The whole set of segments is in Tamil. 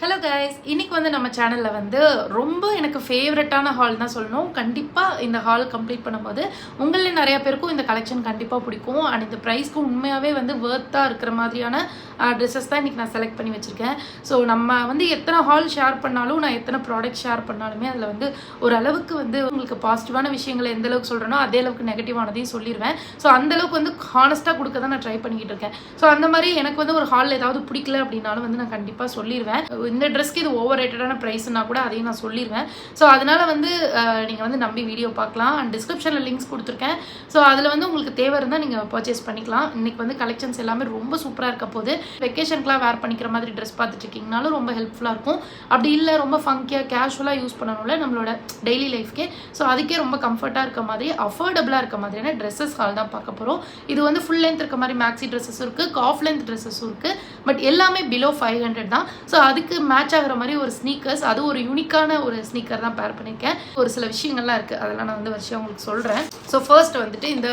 ஹலோ கைஸ், இன்னைக்கு வந்து நம்ம சேனலில் வந்து ரொம்ப எனக்கு ஃபேவரட்டான ஹால் தான் சொல்லணும். கண்டிப்பாக இந்த ஹால் கம்ப்ளீட் பண்ணும்போது உங்களில் நிறைய பேருக்கும் இந்த கலெக்ஷன் கண்டிப்பாக பிடிக்கும். அண்ட் இந்த ப்ரைஸ்க்கு உண்மையாகவே வந்து வேர்த்தாக இருக்கிற மாதிரியான ட்ரெஸ்ஸஸ் தான் இன்றைக்கி நான் செலக்ட் பண்ணி வச்சுருக்கேன். ஸோ நம்ம வந்து எத்தனை ஹால் ஷேர் பண்ணாலும், நான் எத்தனை ப்ராடக்ட் ஷேர் பண்ணாலுமே அதில் வந்து ஓரளவுக்கு வந்து உங்களுக்கு பாசிட்டிவான விஷயங்களை எந்த அளவுக்கு சொல்கிறேனோ அதே அளவுக்கு நெகட்டிவானதையும் சொல்லிடுவேன். ஸோ அந்தளவுக்கு வந்து ஹானஸ்ட்டாக கொடுக்க தான் நான் ட்ரை பண்ணிக்கிட்டு இருக்கேன். ஸோ அந்த மாதிரி எனக்கு வந்து ஒரு ஹாலில் ஏதாவது பிடிக்கல அப்படின்னாலும் வந்து நான் கண்டிப்பாக சொல்லிடுவேன். இந்த ட்ரெஸ்க்கு இது ஓவர் ரேட்டடான ப்ரைஸ்னா கூட அதையும் நான் சொல்லிடுவேன். ஸோ அதனால் வந்து நீங்கள் வந்து நம்பி வீடியோ பார்க்கலாம். அண்ட் டிஸ்கிரிப்ஷனில் லிங்க்ஸ் கொடுத்துருக்கேன். ஸோ அதில் வந்து உங்களுக்கு தேவை இருந்தால் நீங்கள் பர்ச்சேஸ் பண்ணிக்கலாம். இன்றைக்கி வந்து கலெக்ஷன்ஸ் எல்லாமே ரொம்ப சூப்பராக இருக்க போது. வெக்கேஷனுக்குலாம் வேர் பண்ணிக்கிற மாதிரி ட்ரெஸ் பார்த்துட்டு இருக்கீங்கனாலும் ரொம்ப ஹெல்ப்ஃபுல்லாக இருக்கும். அப்படி இல்லை ரொம்ப ஃபங்கியாக கேஷுவலாக யூஸ் பண்ணணும்ல நம்மளோட டெய்லி லைஃப்க்கே, ஸோ அதுக்கே ரொம்ப கம்ஃபர்ட்டாக இருக்க மாதிரி அஃபோர்டபுளாக இருக்க மாதிரியான ட்ரெஸ்ஸஸ் ஹால் தான் பார்க்க போகிறோம். இது வந்து ஃபுல் லென்த் இருக்க மாதிரி மேக்ஸி ட்ரெஸ்ஸஸும் இருக்குது, காஃப் லென்த் ட்ரெஸ்ஸஸும் இருக்குது. பட் எல்லாமே பிலோ 500 தான். ஸோ அதுக்கு மேட்ச் ஆகிற மாதிரி ஒரு ஸ்னீக்கர்ஸ், அது ஒரு யூனிக்கான ஒரு ஸ்னீக்கர் தான் பேர் பண்ணியிருக்கேன். ஒரு சில விஷயங்கள்லாம் இருக்குது, அதெல்லாம் நான் வந்து வருஷம் உங்களுக்கு சொல்கிறேன். ஸோ ஃபர்ஸ்ட் வந்துட்டு இந்த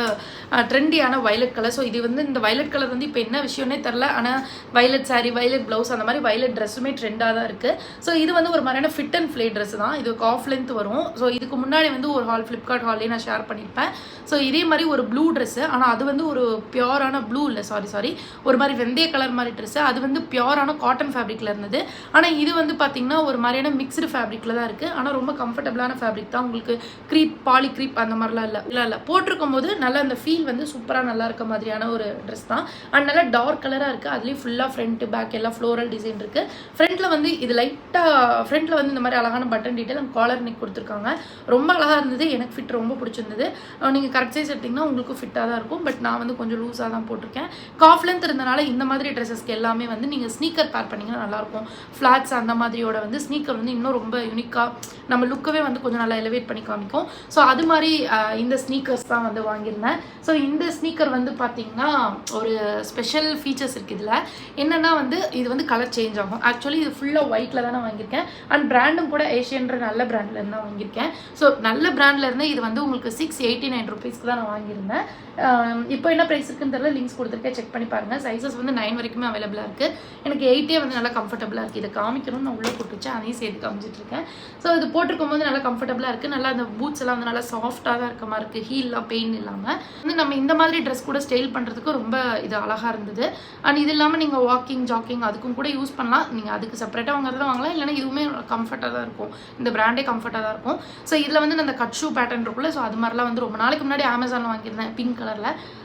ட்ரெண்டியான வயலட் கலர். ஸோ இது வந்து இந்த வயலட் கலர் வந்து இப்போ என்ன விஷயம்னே தெரில, ஆனால் வயலட் சாரீ, வயலட் ப்ளவுஸ், அந்த மாதிரி வயலட் ட்ரெஸ்ஸுமே ட்ரெண்டாக தான் இருக்குது. ஸோ இது வந்து ஒரு மாதிரியான ஃபிட் அண்ட் ஃப்ளே ட்ரெஸ் தான். இது ஆஃப் லென்த் வரும். ஸோ இதுக்கு முன்னாடி வந்து ஒரு ஹால் ஃப்ளிப்கார்ட் ஹால்லேயே நான் ஷேர் பண்ணியிருப்பேன். ஸோ இதே மாதிரி ஒரு ப்ளூ ட்ரெஸ்ஸு, ஆனால் அது வந்து ஒரு பியூரான ப்ளூ இல்லை, சாரி ஒரு மாதிரி வெந்தய கலர் மாதிரி ட்ரெஸ்ஸு. அது வந்து பியூரான காட்டன் ஃபேப்ரிக்கில் இருந்தது. ஆனால் இது வந்து பார்த்திங்கன்னா ஒரு மாதிரியான மிக்ஸ்டு ஃபேப்ரிக்கில் தான் இருக்குது. ஆனால் ரொம்ப கம்ஃபர்டபுளான ஃபேப்ரிக் தான். உங்களுக்கு க்ரீப், பாலி க்ரீப் அந்த மாதிரிலாம் இல்லை போட்டிருக்கும் போது நல்லா அந்த ஃபீல் வந்து சூப்பராக நல்லா இருக்க மாதிரியான ஒரு ட்ரெஸ் தான். அண்ட் நல்லா டார்க் கலராக இருக்குது. அதுலேயும் ஃபுல்லாக ஃப்ரண்ட் பேக் எல்லாம் ஃப்ளோரல் டிசைன் இருக்குது. ஃப்ரண்ட்டில் வந்து இது லைட்டாக ஃப்ரண்ட்டில் வந்து இந்த மாதிரி அழகான button detail and collar neck கொடுத்துருக்காங்க. ரொம்ப அழகாக இருந்தது. எனக்கு ஃபிட் ரொம்ப பிடிச்சிருந்தது. நீங்கள் கரெக்ட் சைஸ் எடுத்திங்கன்னா உங்களுக்கும் ஃபிட்டாக தான் இருக்கும். பட் நான் வந்து கொஞ்சம் லூஸாக தான் போட்டிருக்கேன். காஃப் லென்த் இருந்தனால இந்த மாதிரி ட்ரெஸ்ஸஸ்க்கு எல்லாமே வந்து நீங்கள் ஸ்னீக்கர் பேர் பண்ணிங்கன்னா நல்லாயிருக்கும். ஃப்ளாட்ஸ் அந்த மாதிரியோட வந்து ஸ்னீக்கர் வந்து இன்னும் ரொம்ப யூனிக்காக நம்ம லுக்கவே வந்து கொஞ்சம் நல்லா எலிவேட் பண்ணி காமிக்கும். ஸோ அது மாதிரி இந்த ஸ்னீக்கர்ஸ் தான் வந்து வாங்கியிருந்தேன். ஸோ இந்த ஸ்னீக்கர் வந்து பார்த்திங்கன்னா ஒரு ஸ்பெஷல் ஃபீச்சர்ஸ் இருக்குது இதில். என்னென்னா வந்து இது வந்து கலர் சேஞ்ச் ஆகும். ஆக்சுவலி இது ஃபுல்லாக ஒயிட்டில் தான் நான் வாங்கியிருக்கேன். அண்ட் பிராண்டும் கூட ஏஷியன்ற நல்ல பிராண்ட்லேருந்து தான் வாங்கியிருக்கேன். ஸோ நல்ல பிராண்ட்லேருந்து இது வந்து உங்களுக்கு 689 ருபீஸ்க்கு தான் நான் வாங்கியிருந்தேன். இப்போ என்ன ப்ரைஸ் இருக்குன்னு தெரியல, லிங்க்ஸ் கொடுத்துருக்கேன், செக் பண்ணி பாருங்கள். சைஸஸ் வந்து 9 வரைக்குமே அவைலபிளாக இருக்குது. எனக்கு 8 வந்து நல்லா கம்ஃபர்டபுளாக இருக்குது. இதை காமிக்கணும்னு நான் உள்ளே போட்டுச்சு, அதையும் சேர்த்து காமிச்சிட்ருக்கேன். ஸோ இது போட்டிருக்கும் போது நல்லா கம்ஃபர்டபுளாக இருக்குது. நல்லா அந்த பூட்ஸ் எல்லாம் வந்து நல்லா சாஃப்டாக தான் இருக்க மாதிரி இருக்குது. ஹீல்லாம் பெயின் இல்லாமல் வந்து நம்ம இந்த மாதிரி ட்ரெஸ் கூட ஸ்டைல் பண்ணுறதுக்கு ரொம்ப இது அழகாக இருந்தது. அண்ட் இது இல்லாமல் நீங்கள் வாக்கிங், ஜாக்கிங் அதுக்கும் கூட யூஸ் பண்ணலாம். நீங்கள் அதுக்கு செப்பரேட்டாக வாங்குறத வாங்கலாம், இல்லைனா இதுவுமே கம்ஃபர்ட்டாக தான் இருக்கும். இந்த பிராண்டே கம்ஃபர்ட்டாக தான் இருக்கும். ஸோ இதில் வந்து அந்த கட் ஷூ பேட்டர்ன் இருக்குல்ல, ஸோ அது மாதிரிலாம் வந்து ரொம்ப நாளைக்கு முன்னாடி அமேசானில் வாங்கியிருந்தேன் பிங்க் கலரில்.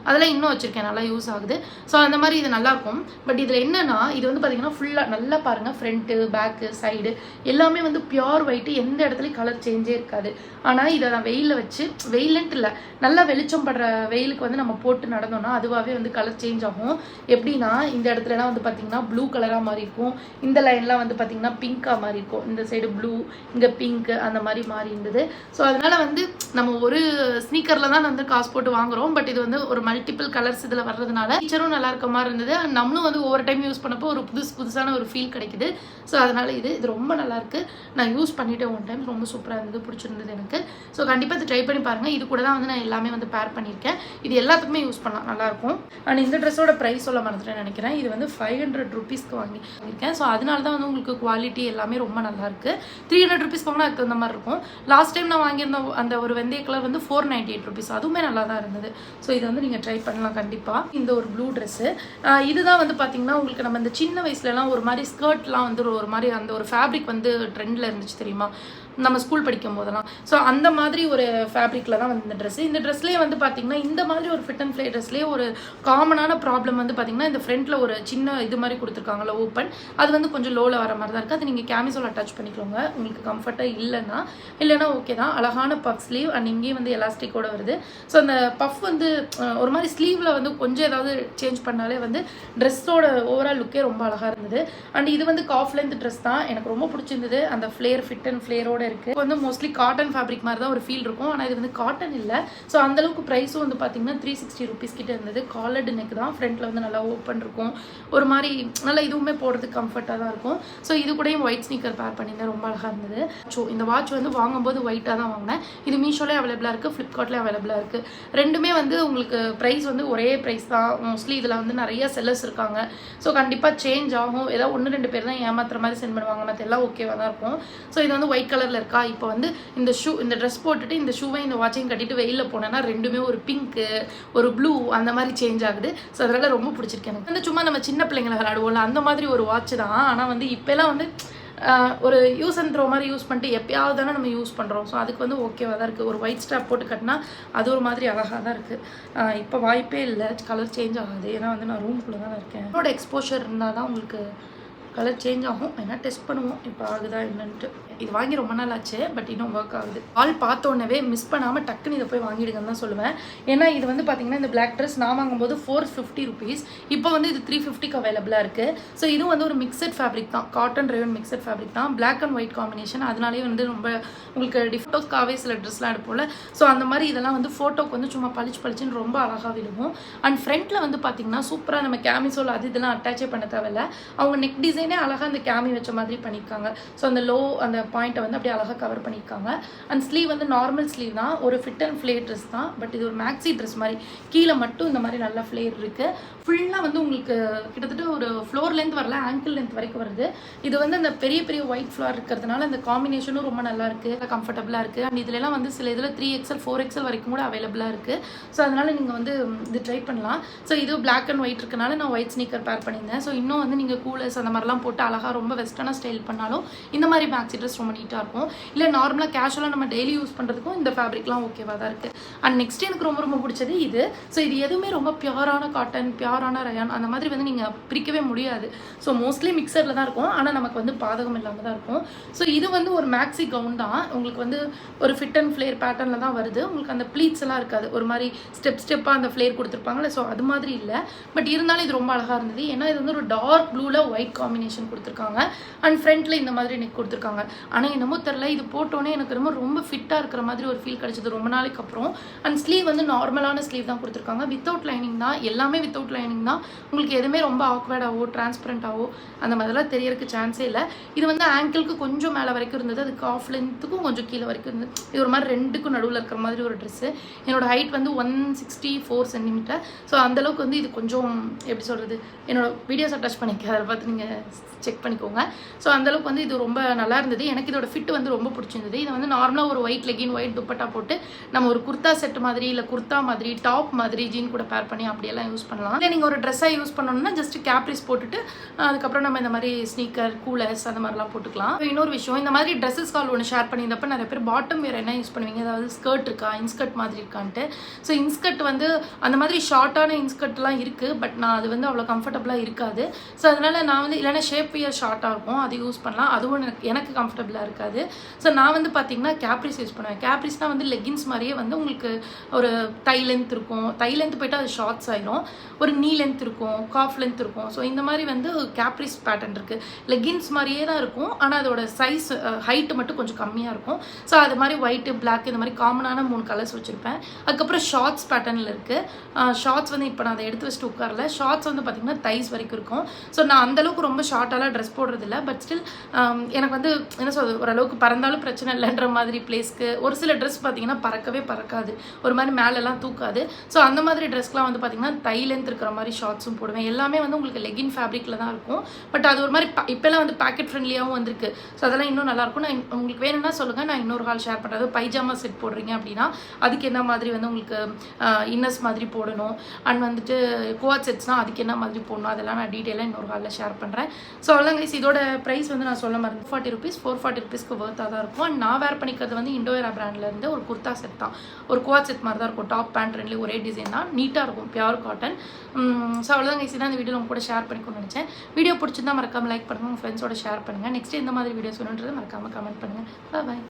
அதெல்லாம் இன்னும் வச்சுருக்கேன், நல்லா யூஸ் ஆகுது. ஸோ அந்த மாதிரி இது நல்லாயிருக்கும். பட் இதில் என்னென்னா இது வந்து பார்த்திங்கன்னா ஃபுல்லாக நல்லா பாருங்கள், ஃப்ரண்ட்டு, பேக்கு, சைடு எல்லாமே வந்து பியோர் ஒயிட்டு. எந்த இடத்துலையும் கலர் சேஞ்சே இருக்காது. ஆனால் இதை நான் வெயிலில் வச்சு, வெயிலன்ட்டு இல்லை, நல்லா வெளிச்சம் படுற வெயிலுக்கு வந்து நம்ம போட்டு நடந்தோம்னா அதுவாகவே வந்து கலர் சேஞ்ச் ஆகும். எப்படின்னா இந்த இடத்துலலாம் வந்து பார்த்திங்கன்னா ப்ளூ கலராக மாறி இருக்கும். இந்த லைன்லாம் வந்து பார்த்திங்கன்னா பிங்காக மாறி இருக்கும். இந்த சைடு ப்ளூ, இங்கே பிங்க்கு, அந்த மாதிரி மாறி இருந்தது. ஸோ அதனால் வந்து நம்ம ஒரு ஸ்னீக்கரில் தான் வந்து காசு போட்டு வாங்குகிறோம். பட் இது வந்து ஒரு மல்டிபிள் கலர்ஸ் இதில் வர்றதுனால ஃபீச்சரும் நல்லா இருக்க மாதிரி இருந்தது. அண்ட் நம்மளும் வந்து ஒவ்வொரு டைம் யூஸ் பண்ணப்போ ஒரு புதுசான ஒரு ஃபீல் கிடைக்குது. ஸோ அதனால் இது ரொம்ப நல்லாயிருக்கு. நான் யூஸ் பண்ணிவிட்டேன் ஒன் டைம், ரொம்ப சூப்பராக இருந்தது, பிடிச்சிருந்தது எனக்கு. ஸோ கண்டிப்பாக இது ட்ரை பண்ணி பாருங்கள். இது கூட தான் வந்து நான் எல்லாமே வந்து பேர் பண்ணியிருக்கேன். இது எல்லாத்துக்குமே யூஸ் பண்ணலாம், நல்லாயிருக்கும். அண்ட் இந்த ட்ரெஸ்ஸோட ப்ரைஸ் சொல்ல மறந்துட்டேன் நினைக்கிறேன். இது வந்து 500 ருபீஸ்க்கு வாங்கியிருக்கேன். ஸோ அதனால தான் வந்து உங்களுக்கு குவாலிட்டி எல்லாமே ரொம்ப நல்லாயிருக்கு. 300 ருபீஸ் வாங்கினா அதுக்கு அந்த மாதிரி இருக்கும். லாஸ்ட் டைம் நான் வாங்கியிருந்த அந்த ஒரு வெந்தய கலர் வந்து 498 ருபீஸ், அதுவுமே நல்லா தான் இருந்தது. ஸோ இதை வந்து நீங்கள் ட்ரை பண்ணலாம் கண்டிப்பாக. இந்த ஒரு ப்ளூ ட்ரெஸ்ஸு இதுதான் வந்து பார்த்திங்கன்னா உங்களுக்கு நம்ம இந்த சின்ன வயசுலலாம் ஒரு மாதிரி ஸ்கர்ட்லாம் வந்து ஒரு மாதிரி அந்த ஒரு ஃபேப்ரிக் வந்து ட்ரெண்டில் இருந்துச்சு தெரியுமா, நம்ம ஸ்கூல் படிக்கும் போதெல்லாம். ஸோ அந்த மாதிரி ஒரு ஃபேப்ரிக்கில் தான் வந்து இந்த ட்ரெஸ்ஸு. இந்த ட்ரெஸ்லேயே வந்து பார்த்திங்கன்னா இந்த மாதிரி ஒரு ஃபிட் அண்ட் ஃப்ளே ட்ரெஸ்லேயே ஒரு காமனான ப்ராப்ளம் வந்து பார்த்திங்கன்னா இந்த ஃப்ரண்ட்டில் ஒரு சின்ன இது மாதிரி கொடுத்துருக்காங்கல்ல ஓப்பன், அது வந்து கொஞ்சம் லோவில் வர மாதிரி தான் இருக்குது. அது நீங்கள் கேமிசோல் அட்டாச் பண்ணிக்கோங்க உங்களுக்கு கம்ஃபர்ட்டாக இல்லைன்னா ஓகே தான். அழகான பஃப் ஸ்லீவ் அண்ட் இங்கேயும் வந்து எலாஸ்டிக்கோடு வருது. ஸோ அந்த பஃப் வந்து ஒரு மாதிரி ஸ்லீவில் வந்து கொஞ்சம் ஏதாவது சேஞ்ச் பண்ணாலே வந்து ட்ரெஸ்ஸோட ஓவரால் லுக்கே ரொம்ப அழகாக இருந்தது. அண்ட் இது வந்து காஃப் லென்த் ட்ரெஸ் தான், எனக்கு ரொம்ப பிடிச்சிருந்தது. அந்த ஃப்ளேர், ஃபிட் அண்ட் ஃப்ளேரோட இருக்குது. வந்து மோஸ்ட்லி காட்டன் ஃபேப்ரிக் மாதிரி தான் ஒரு ஃபீல் இருக்கும். ஆனால் இது வந்து காட்டன் இல்லை. ஸோ அந்தளவுக்கு ப்ரைஸும் வந்து பார்த்தீங்கன்னா 360 ருபீஸ் கிட்ட இருந்தது. காலர்டு நெக் தான், ஃப்ரண்ட்டில் வந்து நல்லா ஓப்பன் இருக்கும். ஒரு மாதிரி நல்லா இதுவுமே போடுறதுக்கு கம்ஃபர்ட்டாக தான் இருக்கும். ஸோ இது கூடயும் ஒயிட் ஸ்னீக்கர் பேர் பண்ணியிருந்தேன், ரொம்ப அழகாக இருந்தது. ஸோ இந்த வாட்ச் வந்து வாங்கும்போது ஒயிட்டாக தான் வாங்கினேன். இது மீஷோலேயே அவைலபிளாக இருக்குது, ஃப்ளிப்கார்ட்லேயே அவைலபிளாக இருக்குது. ரெண்டுமே வந்து உங்களுக்கு ப்ரைஸ் வந்து ஒரே ப்ரைஸ் தான். மோஸ்ட்லி இதில் வந்து நிறைய செல்லர்ஸ் இருக்காங்க. ஸோ கண்டிப்பாக சேஞ்ச் ஆகும். ஏதாவது 1-2 பேர் தான் ஏமாத்துற மாதிரி சென்ட் பண்ணுவாங்க, மற்ற எல்லாம் ஓகேவாக தான் இருக்கும். ஸோ இது வந்து ஒயிட் கலரில் இருக்கா. இப்போ வந்து இந்த ட்ரெஸ் போட்டுட்டு இந்த ஷூவை இந்த வாட்சையும் கட்டிட்டு வெயிலில் போனேன்னா ரெண்டுமே ஒரு பிங்க்கு ஒரு ப்ளூ அந்த மாதிரி சேஞ்ச் ஆகுது. ஸோ அதனால் ரொம்ப பிடிச்சிருக்கு எனக்கு. வந்து சும்மா நம்ம சின்ன பிள்ளைங்களை விளையாடுவோம்ல அந்த மாதிரி ஒரு வாட்ச் தான். ஆனால் வந்து இப்போலாம் வந்து ஒரு யூஸ் அண்ட் த்ரோ மாதிரி யூஸ் பண்ணிட்டு எப்பயாவது தானே நம்ம யூஸ் பண்ணுறோம். ஸோ அதுக்கு வந்து ஓகேவாக தான் இருக்குது. ஒரு ஒயிட் ஸ்டாப் போட்டு கட்டினா அது ஒரு மாதிரி அழகாக தான் இருக்குது. இப்போ வாய்ப்பே இல்லை கலர் சேஞ்ச் ஆகாது. ஏன்னா வந்து நான் ரூம்குள்ளே தான் இருக்கேன். என்னோட எக்ஸ்போஷர் இருந்தால் தான் உங்களுக்கு கலர் சேஞ்ச் ஆகும். ஏன்னா டெஸ்ட் பண்ணுவோம் இப்போ ஆகுதா என்னன்ட்டு. இது வாங்கி ரொம்ப நாள் ஆச்சு, பட் இன்னும் ஒர்க் ஆகுது. ஆள் பார்த்தோன்னே மிஸ் பண்ணாமல் டக்குன்னு இதை போய் வாங்கிடுங்கன்னு தான் சொல்லுவேன். ஏன்னா இது வந்து பார்த்தீங்கன்னா இந்த பிளாக் ட்ரெஸ் நான் வாங்கும்போது 450 ருபீஸ், இப்போ வந்து இது 350க்கு அவைலபிளாக இருக்குது. ஸோ இதுவும் வந்து ஒரு மிக்சட் ஃபேப்ரிக் தான், காட்டன் ரேவன் மிக்சட் ஃபேப்ரிக் தான், பிளாக் அண்ட் ஒயிட் காம்பினேஷன். அதனாலேயே வந்து ரொம்ப உங்களுக்கு டிஃபோட்டோஸ்க்காகவே சில ட்ரெஸ்லாம் எடுப்போம்ல. ஸோ அந்த மாதிரி இதெல்லாம் வந்து ஃபோட்டோக்கு வந்து சும்மா பளிச்சுன்னு ரொம்ப அழகாக விழுகும். அண்ட் ஃப்ரண்ட்டில் வந்து பார்த்தீங்கன்னா சூப்பராக நம்ம கேமிசோல் அது இதெல்லாம் அட்டாச்சே பண்ண தேவையில்ல. அவங்க நெக் டிசைனே அழகாக அந்த கேமி வச்ச மாதிரி பண்ணியிருக்காங்க. ஸோ அந்த அந்த பாயிண்ட்டை வந்து அப்படியே அழகாக கவர் பண்ணியிருக்காங்க. அண்ட் ஸ்லீவ் வந்து நார்மல் ஸ்லீவ் தான், ஒரு ஃபிட் அண்ட் ஃப்ளேர் ட்ரெஸ் தான். பட் இது ஒரு மேக்ஸி ட்ரெஸ் மாதிரி, கீழே மட்டும் இந்த மாதிரி நல்லா ஃப்ளேர் இருக்குது. ஃபுல்லாக வந்து உங்களுக்கு கிட்டத்தட்ட ஒரு ஃப்ளோர் லென்த் வரல, ஆங்கிள் லென்த் வரைக்கும் வருது. இது வந்து அந்த பெரிய ஒயிட் ஃப்ளார் இருக்கிறதுனால அந்த காம்பினேஷனும் ரொம்ப நல்லா இருக்குது, கம்ஃபர்டபுளாக இருக்குது. அண்ட் இதுலலாம் வந்து சில இதில் 3XL 4XL வரைக்கும் கூட அவைலபிளாக இருக்குது. ஸோ அதனால் நீங்கள் வந்து இது ட்ரை பண்ணலாம். ஸோ இது பிளாக் அண்ட் ஒயிட் இருக்கனால நான் ஒயிட் ஸ்னீக்கர் பேர் பண்ணியிருந்தேன். ஸோ இன்னும் வந்து நீங்கள் கூலர்ஸ் அந்த மாதிரிலாம் போட்டு அழகாக ரொம்ப வெஸ்டர்னாக ஸ்டைல் பண்ணாலும் இந்த மாதிரி மேக்ஸி ட்ரெஸ் ரொம்ப நீட்டாக இருக்கும். இல்லை நார்மலாக கேஷுவலாக நம்ம டெய்லி யூஸ் பண்ணுறதுக்கும் இந்த ஃபேப்ரிக்லாம் ஓகேவாக தான் இருக்குது. அண்ட் நெக்ஸ்ட் எனக்கு ரொம்ப பிடிச்சது இது. ஸோ இது எதுவுமே ரொம்ப பியூரான காட்டன், பியூரான ரயான் அந்த மாதிரி வந்து நீங்கள் பிரிக்கவே முடியாது. ஸோ மோஸ்ட்லி மிக்சரில் தான் இருக்கும், ஆனால் நமக்கு வந்து பாதகம் இல்லாமல் தான் இருக்கும். ஸோ இது வந்து ஒரு மேக்ஸி கவுன் தான். உங்களுக்கு வந்து ஒரு ஃபிட் அண்ட் ஃப்ளேர் பேட்டர்னில் தான் வருது. உங்களுக்கு அந்த ப்ளீட்ஸ் எல்லாம் இருக்காது, ஒரு மாதிரி ஸ்டெப்பாக அந்த ஃப்ளேர் கொடுத்துருப்பாங்களே. ஸோ அது மாதிரி இல்லை, பட் இருந்தாலும் இது ரொம்ப அழகாக இருந்தது. ஏன்னா இது வந்து ஒரு டார்க் ப்ளூவில் ஒயிட் காம்பினேஷன் கொடுத்துருக்காங்க. அண்ட் ஃப்ரண்ட்டில் இந்த மாதிரி நெக் கொடுத்துருக்காங்க. ஆனால் என்னமோ தெரில, இது போட்டோன்னே எனக்கு ரொம்ப ஃபிட்டாக இருக்கிற மாதிரி ஒரு ஃபீல் கிடைச்சது ரொம்ப நாளைக்கு அப்புறம். அண்ட் ஸ்லீவ் வந்து நார்மலான ஸ்லீவ் தான் கொடுத்துருக்காங்க, வித்தவுட் லைனிங் தான். எல்லாமே வித்தவுட் லைனிங் தான். உங்களுக்கு எதுவுமே ரொம்ப ஆக்வர்டாவோ டிரான்ஸ்பரண்டாவோ அந்த மாதிரிலாம் தெரியறதுக்கு சான்ஸே இல்லை. இது வந்து ஆங்கிளுக்கு கொஞ்சம் மேலே வரைக்கும் இருந்தது, அது காஃப் லென்த்துக்கும் கொஞ்சம் கீழே வரைக்கும் இருந்தது. இது ஒரு மாதிரி ரெண்டுக்கும் நடுவில் இருக்கிற மாதிரி ஒரு ட்ரெஸ்ஸு. என்னோட ஹைட் வந்து 164 சென்டிமீட்டர். ஸோ அந்தளவுக்கு வந்து இது கொஞ்சம் எப்படி சொல்கிறது, என்னோட வீடியோஸ் அட்டாச் பண்ணிக்க, அதை பார்த்து நீங்கள் செக் பண்ணிக்கோங்க. ஸோ அந்தளவுக்கு வந்து இது ரொம்ப நல்லா இருந்தது. எனக்கு இதோட ஃபிட் வந்து ரொம்ப பிடிச்சிருந்தது. இதை வந்து நார்மலாக ஒரு ஒயிட் லெகின், ஒயிட் துப்பட்டா போட்டு நம்ம ஒரு குர்த்தா செட் மாதிரி, இல்லை குர்த்தா மாதிரி, டாப் மாதிரி ஜீன் கூட பேர் பண்ணி அப்படியெல்லாம் யூஸ் பண்ணலாம். இல்லை நீங்கள் ஒரு ட்ரெஸ்ஸாக யூஸ் பண்ணணும்னா ஜஸ்ட் கேப்ரிஸ் போட்டுட்டு அதுக்கப்புறம் நம்ம இந்த மாதிரி ஸ்னீக்கர், கூலர்ஸ் அந்த மாதிரிலாம் போட்டுக்கலாம். இன்னொரு விஷயம், இந்த மாதிரி ட்ரெஸ்ஸஸ் கால் ஒன்று ஷேர் பண்ணியிருந்தப்ப நிறைய பேர் பாட்டம் வேறு என்ன யூஸ் பண்ணுவீங்க, அதாவது ஸ்கர்ட் இருக்கா, இன்ஸ்கர்ட் மாதிரி இருக்கான்ட்டு. ஸோ இன்ஸ்கர்ட் வந்து அந்த மாதிரி ஷார்ட்டான இன்ஸ்கர்ட்லாம் இருக்குது, பட் நான் அது வந்து அவ்வளோ கம்ஃபர்டபுளாக இருக்காது. ஸோ அதனால் நான் வந்து இல்லைன்னா ஷேப் வியர் ஷார்ட்டாக இருக்கும், அது யூஸ் பண்ணலாம். அதுவும் எனக்கு கம்ஃபர்டபுளாக இருக்காது. ஸோ நான் வந்து பார்த்தீங்கன்னா கேப்ரிஸ் யூஸ் பண்ணுவேன். கேப்ரிஸ்னால் வந்து லெகின்ஸ் மாதிரியே வந்து உங்களுக்கு ஒரு தை லென்த் இருக்கும், தை லென்த் போய்ட்டு அது ஷார்ட்ஸ் ஆயிரும், ஒரு நீ லென்த் இருக்கும், காஃப் லென்த் இருக்கும். ஸோ இந்த மாதிரி வந்து கேப்ரிஸ் பேட்டர்ன் இருக்குது. லெகின்ஸ் மாதிரியே தான் இருக்கும், ஆனால் அதோட சைஸ் ஹைட்டு மட்டும் கொஞ்சம் கம்மியாக இருக்கும். ஸோ அது மாதிரி ஒயிட்டு, பிளாக் இந்த மாதிரி காமனான 3 கலர்ஸ் வச்சுருப்பேன். அதுக்கப்புறம் ஷார்ட்ஸ் பேட்டர்னில் இருக்குது. ஷார்ட்ஸ் வந்து இப்போ நான் அதை எடுத்து வச்சுட்டு உட்காரல. ஷார்ட்ஸ் வந்து பார்த்திங்கன்னா தைஸ் வரைக்கும் இருக்கும். ஸோ நான் அந்தளவுக்கு ரொம்ப ஷார்ட்டாலாம் ட்ரெஸ் போடுறதில்ல, பட் ஸ்டில் எனக்கு வந்து என்ன சொல்கிறது, ஓரளவுக்கு பறந்தாலும் பிரச்சனை இல்லைன்ற மாதிரி பிளேஸ்க்கு ஒரு சில ட்ரெஸ் பார்த்தீங்கன்னா பறக்கவே பறக்காது, ஒரு மாதிரி மேலெல்லாம் தூக்காது. ஸோ அந்த மாதிரி ட்ரெஸ்க்குலாம் வந்து பார்த்திங்கன்னா தை லென்த் இருக்கிற மாதிரி ஷார்ட்ஸும் போடுவேன். எல்லாமே வந்து உங்களுக்கு லெகின் ஃபேப்ரிக்கில் தான் இருக்கும். பட் அது ஒரு மாதிரி இப்போல்லாம் வந்து பேக்கெட் ஃப்ரெண்ட்லியாகவும் வந்திருக்கு. ஸோ அதெல்லாம் இன்னும் நல்லாயிருக்கும். நான் உங்களுக்கு வேணும்னா சொல்லுங்கள், நான் இன்னொரு ஹால் ஷேர் பண்ணுறது. பைஜாமா செட் போடுறீங்க அப்படின்னா அதுக்கு என்ன மாதிரி வந்து உங்களுக்கு இன்னர்ஸ் மாதிரி போடணும், அண்ட் வந்துட்டு கோஆட் செட்ஸ்னால் அதுக்கு என்ன மாதிரி போடணும், அதெல்லாம் நான் டீட்டெயிலாக இன்னொரு ஹாலில் ஷேர் பண்ணுறேன். ஸோ அவ்வளோதான் கைஸ், இதோட ப்ரைஸ் வந்து நான் சொல்ல மறந்து 40 ருபீஸ், 440 ருபீஸ்க்கு ஒர்த்தாக தான் இருக்கும். அண்ட் நான் வேர் பண்ணிக்கிறது வந்து இண்டோவேரா பிராண்ட்லேருந்து ஒரு குர்த்தா செட் தான், ஒரு கோஆட் செட் மாதிரி தான் இருக்கும். டாப் பேண்ட் ரெண்டுலேயும் ஒரே டிசைன் தான், நீட்டாக இருக்கும், பியூர் காட்டன். ஸோ அவ்வளோதான் கைஸ், தான் இந்த வீடியோ உங்க கூட ஷேர் பண்ணிக்கணும்னு நினச்சேன். வீடியோ பிடிச்சிருந்தா மறக்காமல் லைக் பண்ணுங்கள், உங்கள் ஃப்ரெண்ட்ஸோட ஷேர் பண்ணுங்கள். நெக்ஸ்ட் இந்த மாதிரி வீடியோஸ் வேணுன்றது மறக்காமல் கமெண்ட் பண்ணுங்கள். பாய்.